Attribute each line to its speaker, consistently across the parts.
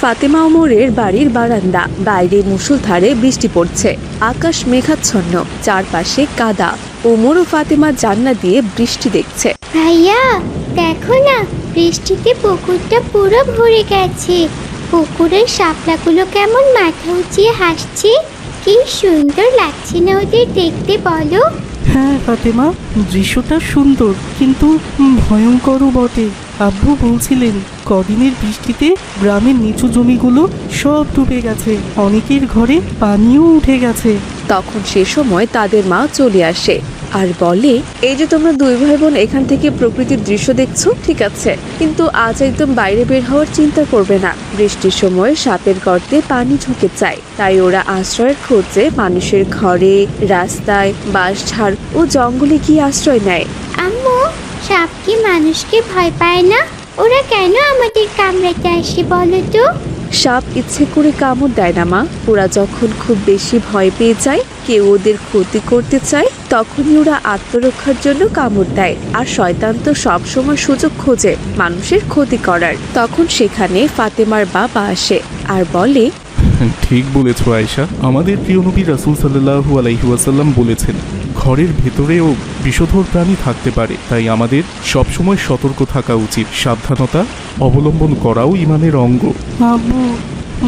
Speaker 1: ফাতেমা ওমরের বাড়ির বারান্দা। বাইরে মুষলধারে বৃষ্টি পড়ছে, আকাশ মেঘাচ্ছন্ন, চারপাশে কাদা। ওমর ও ফাতেমা জান্না দিয়ে বৃষ্টি দেখছে।
Speaker 2: ভাইয়া দেখো না, বৃষ্টিতে পুকুরটা পুরো ভরে গেছে। পুকুরের শাপলাগুলো কেমন মাথা উঁচিয়ে হাসছে। কি সুন্দর লাগছে না ওদের দেখতে, বলো?
Speaker 3: হ্যাঁ ফাতেমা, দৃশ্যটা সুন্দর কিন্তু ভয়ঙ্করও বটে। আব্বু বলছিলেন কদিনের বৃষ্টিতে গ্রামের নিচু জমিগুলো সব ডুবে গেছে, অনেকের ঘরে পানিও উঠে গেছে।
Speaker 1: তখন সে সময় তাদের মা চলে আসে আর বলে, এই যে তোমরা দুই ভাই বোন এখান থেকে প্রকৃতির দৃশ্য দেখছো, ঠিক আছে, কিন্তু আজ একদম বাইরে বের হওয়ার চিন্তা করবে না। বৃষ্টির সময় সাপের গর্তে পানি ঢুকে যায়, তাই ওরা আশ্রয়ের খোঁজে মানুষের ঘরে, রাস্তায়, বাঁশঝাড় ও জঙ্গলে গিয়ে আশ্রয় নেয়।
Speaker 2: আম্মু, সাপ কি মানুষকে ভয় পায় না? ওরা কেন আমাদের কামড়াতে আসে বলো তো?
Speaker 1: সাপ ইচ্ছে করে কামড় দেয় না মা। ওরা যখন খুব বেশি ভয় পেয়ে যায়, কেউ ওদের ক্ষতি করতে চায়, তখনই ওরা আত্মরক্ষার জন্য কামড় দেয়। আর শয়তান তো সবসময় সুযোগ খোঁজে মানুষের ক্ষতি করার। তখন সেখানে ফাতেমার বাবা আসে আর বলে,
Speaker 4: ঠিক বলেছ আয়েশা, আমাদের প্রিয় নবী রাসূল সাল্লাল্লাহু আলাইহি ওয়াসাল্লাম বলেছেন ঘরের ভেতরেও বিষধর প্রাণী থাকতে পারে, তাই আমাদের সবসময় সতর্ক থাকা উচিত। সাবধানতা অবলম্বন করাও ঈমানের অঙ্গ।
Speaker 3: আব্বু,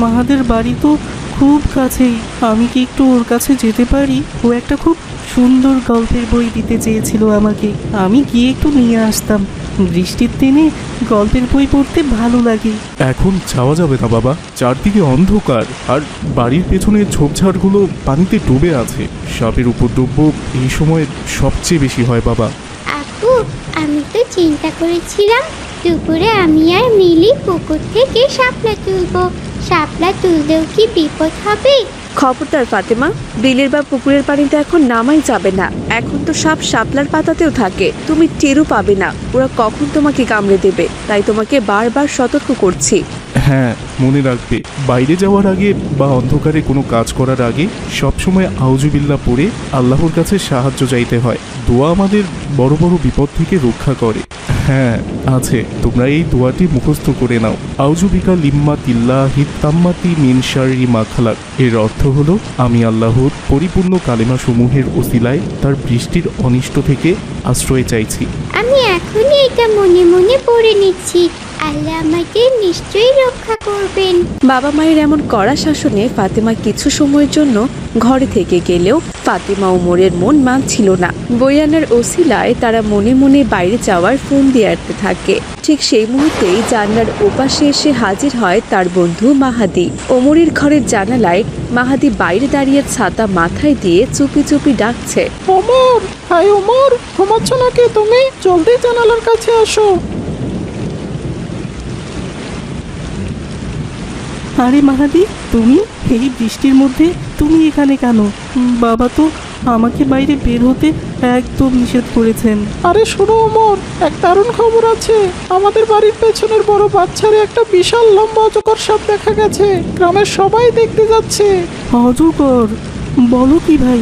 Speaker 3: মাহাদের বাড়ি তো খুব কাছেই, আমি কি একটু ওর কাছে যেতে পারি? ও একটা খুব সুন্দর গল্পের বই দিতে চেয়েছিল আমাকে, আমি গিয়ে একটু নিয়ে আসতাম। বৃষ্টির দিনে গল্পের বই পড়তে ভালো লাগে।
Speaker 4: এখন যাওয়া যাবে না বাবা, চারদিকে অন্ধকার আর বাড়ির পেছনে ঝোপঝাড়গুলো পানিতে ডুবে আছে। সাপের উপদ্রব এই সময় সবচেয়ে বেশি হয় বাবা।
Speaker 2: আপু, আমি তো চিন্তা করেছিলাম দুপুরে আমি আর মিলি পুকুর থেকে শাপলা তুলবো। শাপলা তুললেও কি বিপদ হবে?
Speaker 1: খবরদার ফাতেমা, বিলের বা পুকুরের পানিতে এখন নামাই যাবে না। এখন তো সাপ শাপলার পাতাতেও থাকে, তুমি টেরও পাবে না ওরা কখন তোমাকে কামড়ে দেবে। তাই তোমাকে বারবার সতর্ক করছি।
Speaker 4: হ্যাঁ, মনে রাখবে, বাইরে যাওয়ার আগে বা অন্ধকারে কোনো কাজ করার আগে সবসময় আউযুবিল্লাহ পড়ে আল্লাহর কাছে সাহায্য চাইতে হয়। দোয়া আমাদের বড় বড় বিপদ থেকে রক্ষা করে। হ্যাঁ আছে, তোমরা এই দোয়াটি মুখস্থ করে নাও। আউযুবিকা লিম্মাতিল্লাহি তাম্মাতি মিন শাররি মা খালাক। এর অর্থ হলো, আমি আল্লাহর পরিপূর্ণ কালেমা সমূহের ওসিলায় তার বৃষ্টির অনিষ্ট থেকে আশ্রয় চাইছি।
Speaker 2: আমি এখনই এটা মনে মনে পড়ে নিচ্ছি। আল্লাহ আমাকে নিশ্চয়ই রক্ষা করবেন।
Speaker 1: বাবা মায়ের এমন কড়া শাসনে ফাতেমা কিছু সময়ের জন্য ঘরে থেকে গেলেও ফাতেমা ওমরের মন মানছিল না। বয়ানের ওসিলায় তারা মনে মনে বাইরে যাওয়ার ফোন দিয়ে আনতে থাকে। ঠিক সেই মুহূর্তেই জান্নার ওপাশে এসে হাজির হয় তার বন্ধু মাহাদি। ওমরের ঘরের জানালায় মাহাদি বাইরে দাঁড়িয়ে ছাতা মাথায় দিয়ে চুপি চুপি ডাকছে,
Speaker 3: ওমর, হাই ওমর, ঘুমাচ্ছ নাকি তুমি? জলদি জানালার কাছে আসো। আরে মাহাদি, তুমি এই বৃষ্টির মধ্যে তুমি এখানে কেন? বাবা তো আমাকে বাইরে বের হতে একদম নিষেধ করেছেন। আরে শোনো ওমর, এক দারুণ খবর আছে। আমাদের বাড়ির পেছনের বড় বাচ্চারে একটা বিশাল লম্বা অজগর সাপ দেখা গেছে। গ্রামের সবাই দেখতে যাচ্ছে। অজগর? বলো কি ভাই?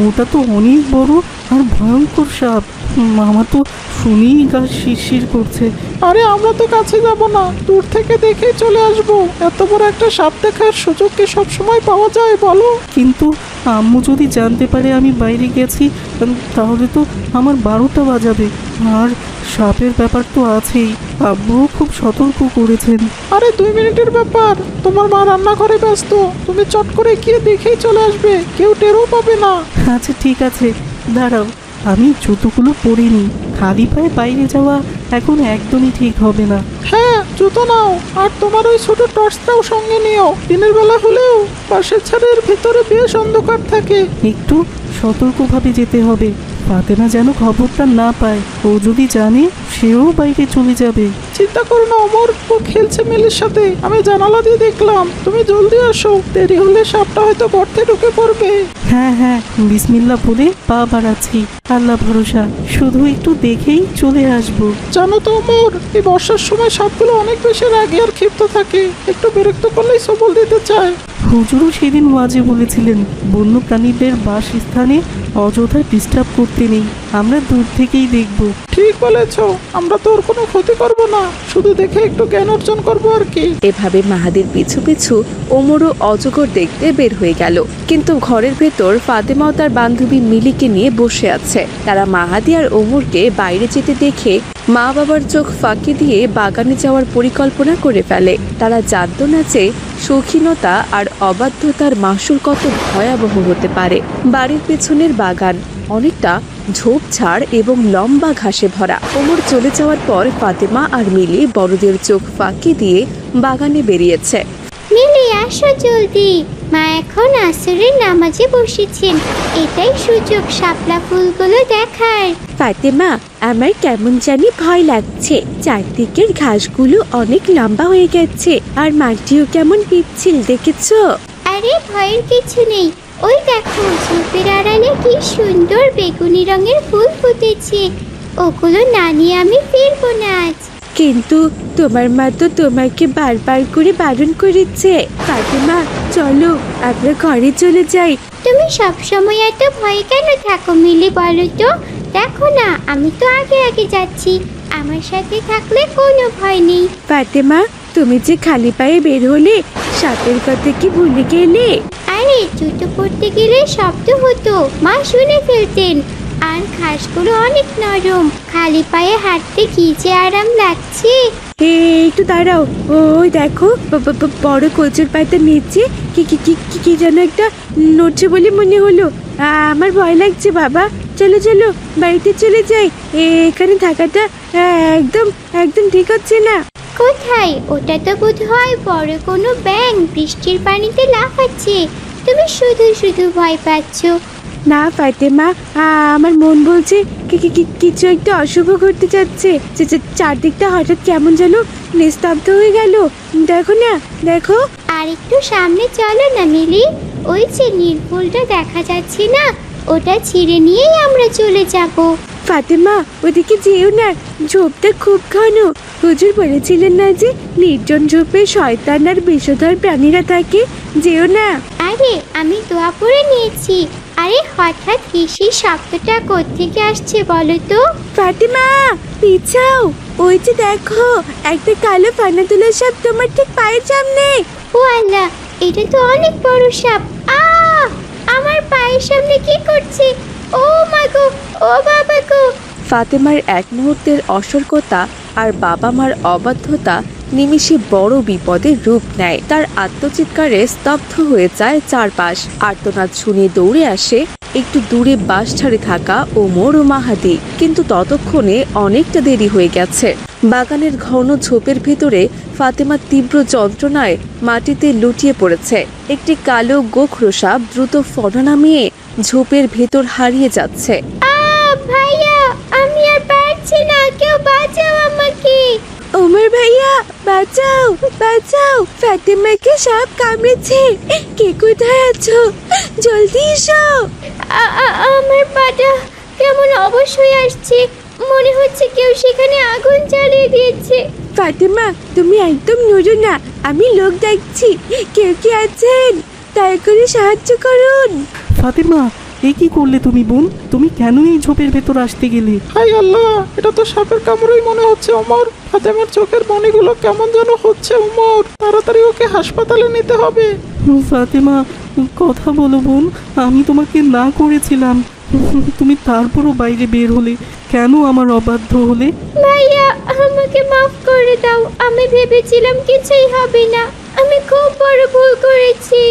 Speaker 3: ওটা তো অনেক বড় আর ভয়ঙ্কর সাপ। মামা তো শুনেই গা শিরশির করছে। আরে আমরা তো কাছে যাব না, দূর থেকে দেখে চলে আসবো। এত বড় একটা সাপ দেখার সুযোগ কি সবসময় পাওয়া যায় বলো? কিন্তু আম্মু যদি জানতে পারে আমি বাইরে গেছি, তাহলে তো আমার 12টা বাজাবে। আর সাপের ব্যাপার তো আছেই, আব্বুও খুব সতর্ক করেছেন। আরে 2 মিনিটের ব্যাপার, তোমার মা রান্নাঘরে ব্যস্ত, তুমি চট করে গিয়ে দেখেই চলে আসবে, কেউ টেরও পাবে না। আচ্ছা ঠিক আছে, দাঁড়াও, আমি জুতোগুলো পরিনি। খালি পায়ে বাইরে যাওয়া এখন একদমই ঠিক হবে না। হ্যাঁ, জুতো নাও, আর তোমার ওই ছোট টর্চটাও সঙ্গে নিও। দিনের বেলা হলেও পাশের ছাদের ভেতরে বেশ অন্ধকার থাকে। একটু সতর্কভাবে যেতে হবে, ফাতেমা যেন খবরটা না পায়। ও যদি জানে, সেও বাইরে চলে যাবে। চিন্তা করো না ওমর, ও খেলছে মিলির সাথে, আমি জানালা দিয়ে দেখলাম। তুমি জলদি আসো, দেরি হলে সাপটা হয়তো গর্তে ঢুকে পড়বে। হ্যাঁ হ্যাঁ, বিসমিল্লাহ বলে পা বাড়াচ্ছি, আল্লাহ ভরসা। শুধু একটু দেখেই চলে আসবো। জানো তো ওমর, এই বর্ষার সময় সাপগুলো অনেক বেশি রাগী আর ক্ষিপ্ত থাকে, একটু বিরক্ত করলেই সবল দিতে চায়। হুজুরও সেদিন ওয়াজে বলেছিলেন, বন্য প্রাণীদের বাসস্থানে অযথা ডিস্টার্ব করতে নেই, আমরা দূর থেকেই দেখব। ঠিক বলেছ, আমরা তো ওর কোনো ক্ষতি করব না। শুধু দেখে একটু জ্ঞান অর্জন করবো আর কি।
Speaker 1: এভাবে মাহাদির পিছু পিছু ওমরও অজগর দেখতে বের হয়ে গেল। কিন্তু ঘরের ভেতর ফাতেমা ও তার বান্ধবী মিলিকে নিয়ে বসে আছে। তারা মাহাদি আর ওমরকে বাইরে যেতে দেখে মা বাবার চোখ ফাঁকি দিয়ে বাগানে যাওয়ার পরিকল্পনা করে ফেলে। তারা জানতো না যে শৌখিনতা আর অবাধ্যতার মাসুল কত ভয়াবহ হতে পারে। বাড়ির পেছনের বাগান অনেকটা ঝোপঝাড় এবং লম্বা ঘাসে ভরা। ওমর চলে যাওয়ার পর ফাতেমা আর মিলি বড়দের চোখ ফাঁকি দিয়ে বাগানে বেরিয়েছে।
Speaker 2: মিলি আসো জলদি, মা এখন আসরের নামাজে বসেছেন, এটাই সুযোগ শাপলা ফুলগুলো দেখার।
Speaker 1: ফাতেমা, আমার কেমন জানি ভয় লাগছে। চারদিকের ঘাসগুলো অনেক লম্বা হয়ে গেছে আর মাটিও কেমন পিচ্ছিল, দেখেছো?
Speaker 2: আরে ভয়ের কিছু নেই, ওই দেখো ঝোপের আড়ালে কি সুন্দর বেগুনি রঙের ফুল ফুটেছে, ওগুলো না নিয়ে আমি ফিরবো না আজ।
Speaker 1: কিন্তু তোমার মা তো তোমাকে বারবার করে বারণ করেছে। ফাতেমা, চলো আমরা ঘরে চলে যাই।
Speaker 2: তুমি সবসময় এত ভয়ে কেন থাকো মিলি, বলো তো? দেখো না, আমি তো আগে আগে যাচ্ছি, আমার সাথে থাকলে কোনো ভয় নেই।
Speaker 1: ফাতেমা, তুমি যে খালি পায়ে বের হলে, সাপের কথা কি ভুলে গেলে?
Speaker 2: আরে জুতো পরতে গেলে শব্দ হতো, মা শুনে ফেলতেন। আর ঘাসগুলো অনেক নরম, খালি পায়ে হাঁটতে কি যে আরাম লাগছে।
Speaker 1: একটু দাঁড়াও, ওই দেখো বড় কচুর পাতার নিচে কি কি কি কি কি যেন একটা নড়ছে বলে মনে হলো। আমার ভয় লাগছে বাবা, চলো চলো বাড়িতে চলে যাই। এখানে থাকাটা একদম একদম ঠিক হচ্ছে না।
Speaker 2: কোথায়? ওটা তো বোধহয় বড় কোনো ব্যাঙ বৃষ্টির পানিতে লাফাচ্ছে, তুমি শুধু শুধু ভয় পাচ্ছ।
Speaker 1: না ফাতেমা, আমার মন বলছে কিছু একটা অশুভ ঘটতে যাচ্ছে। চারদিকটা হঠাৎ কেমন যেন নিস্তব্ধ হয়ে গেল। দেখো না, দেখো।
Speaker 2: আর একটু সামনে চলো না মিলি, ওই যে নীলফুলটা দেখা যাচ্ছে না, ওটা ছিঁড়ে নিয়েই আমরা চলে যাব।
Speaker 1: ফাতেমা, ওদিকে যেও না, ঝোপটা খুব ঘন। হুজুর বলেছিলেন না যে নির্জন ঝোপে শয়তান আর বিষধর প্রাণীরা থাকে, যেও না।
Speaker 2: আরে আমি দোয়া পড়ে নিয়েছি। আরে হঠাৎ কিসের শব্দটা কোত্থেকে আসছে বলো তো?
Speaker 1: ফাতেমা, পিছাও, ওই যে দেখো একটা কালো ফানা তোলা সাপ তোমার ঠিক পায়ের সামনে।
Speaker 2: ও আল্লাহ, এটা তো অনেক বড় সাপ। আমার পায়ের সামনে কি করছে? ও মা গো, ও বাবা গো।
Speaker 1: ফাতেমার এক মুহূর্তের অসতর্কতা আর বাবা মার অবাধ্যতা নিমিষে বড় বিপদের রূপ নেয়। তার আত্মচিৎকারে স্তব্ধ হয়ে যায় চারপাশ। আর্তনাদ শুনে দৌড়ে আসে একটু দূরে বাঁশঝাড়ে থাকা ওমর ও মাহাদি। কিন্তু ততক্ষণে অনেকটা দেরি হয়ে গেছে। বাগানের ঘন ঝোপের ভেতরে ফাতেমা তীব্র যন্ত্রণায় মাটিতে লুটিয়ে পড়েছে। একটি কালো গোখরো সাপ দ্রুত ফনা নামিয়ে ঝোপের ভেতর হারিয়ে যাচ্ছে।
Speaker 2: ভাইয়া, আমি আর পারছি না, কেউ বাঁচাও আমাকে।
Speaker 1: ওমর ভাইয়া, বাঁচাও বাঁচাও, ফাতেমাকে সাপ কামড়েছে। কে কোথায় আছো? জলদি এসো।
Speaker 2: আমার পাটা কেমন অবশ হয়ে আসছে, মনে হচ্ছে কেউ সেখানে আগুন জ্বালিয়ে দিয়েছে।
Speaker 1: ফাতেমা, তুমি একদম নড়ো না, আমি লোক ডাকছি। কেউ কি আছেন? দয়া করে সাহায্য করুন।
Speaker 3: ফাতেমা, এ কি করলে তুমি বোন? তুমি কেন এই ঝোপের ভেতর আসতে গেলে?
Speaker 5: হাই আল্লাহ, এটা তো সাপের কামড়ই মনে হচ্ছে ওমর। ফাতেমার চোখের মণিগুলো কেমন যেন হচ্ছে ওমর, তাড়াতাড়ি ওকে হাসপাতালে নিতে হবে।
Speaker 3: ফাতেমা, কথা বলো বোন, আমি তোমাকে না করেছিলাম, তুমি তারপরও বাইরে বের হলে কেন? আমার অবাধ্য হলে?
Speaker 2: ভাইয়া, আমাকে মাফ করে দাও, আমি ভেবেছিলাম কিছুই হবে না, আমি খুব বড় ভুল করেছি।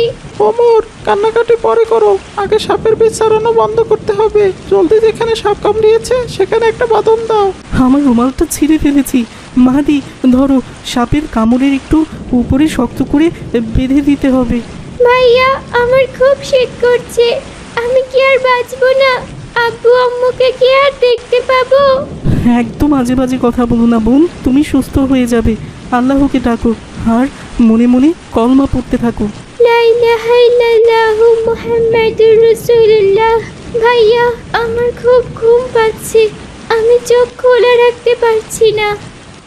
Speaker 5: ওমর, কান্নাকাটি পরে করো, আগে সাপের বিষ ছাড়ানো বন্ধ করতে হবে। জলদি যেখানে সাপ কামড়িয়েছে সেখানে একটা বাঁধন দাও।
Speaker 3: আমার রুমালটা ছিঁড়ে ফেলেছি। মাহাদি, ধরো, সাপের কামড়ের একটু উপরে শক্ত করে বেঁধে দিতে হবে।
Speaker 2: ভাইয়া, আমার খুব শীত করছে, আমি কি আর বাঁচবো না? আব্বু আম্মুকে কি আর দেখতে পাবো?
Speaker 3: একদম আজে বাজে কথা বলো না বোন, তুমি সুস্থ হয়ে যাবে। আল্লাহকে ডাকো আর মনে মনে কলমা পড়তে থাকো।
Speaker 2: লা ইলাহা ইল্লাল্লাহু মুহাম্মাদুর রাসূলুল্লাহ। ভাইয়া, আমার খুব ঘুম পাচ্ছে, আমি চোখ খোলা রাখতে পারছি না।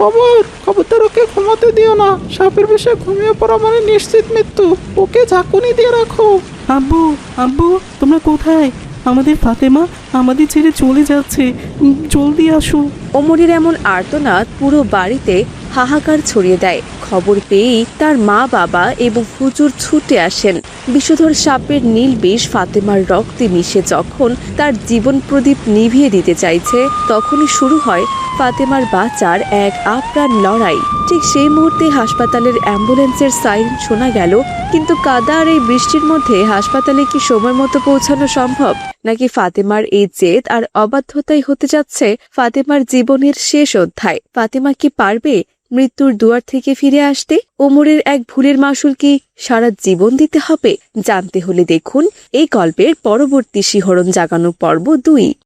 Speaker 5: ওমর, খবরদার ওকে ঘুমাতে দিও না, সাপের বিষে ঘুমিয়ে পড়া মানে নিশ্চিত মৃত্যু। ওকে ঝাঁকুনি দিয়ে রাখো।
Speaker 3: আব্বু, আব্বু, তোমরা কোথায়? আমাদের ফাতেমা আমাদের ছেড়ে চলে যাচ্ছে, জলদি আসো।
Speaker 1: ওমরের এমন আর্তনাদ পুরো বাড়িতে হাহাকার ছড়িয়ে দেয়। খবর পেয়েই তার মা বাবা এবং হুজুর ছুটে আসেন। বিষধর সাপের নীল বিষ ফাতেমার রক্তে মিশে যখন তার জীবন প্রদীপ নিভিয়ে দিতে চাইছে, তখনই শুরু হয় ফাতেমার বাঁচার এক আপ্রাণ লড়াই। ঠিক সেই মুহূর্তে হাসপাতালের অ্যাম্বুলেন্সের সাইরেন শোনা গেল। কিন্তু কাদা আর এই বৃষ্টির মধ্যে হাসপাতালে কি সময় মতো পৌঁছানো সম্ভব, নাকি ফাতেমার এই জেদ আর অবাধ্যতাই হতে যাচ্ছে ফাতেমার জীবনের শেষ অধ্যায়? ফাতেমা কি পারবে মৃত্যুর দুয়ার থেকে ফিরে আসতে? ওমরের এক ভুলের মাসুল কি সারা জীবন দিতে হবে? জানতে হলে দেখুন এই গল্পের পরবর্তী শিহরণ জাগানো পর্ব 2।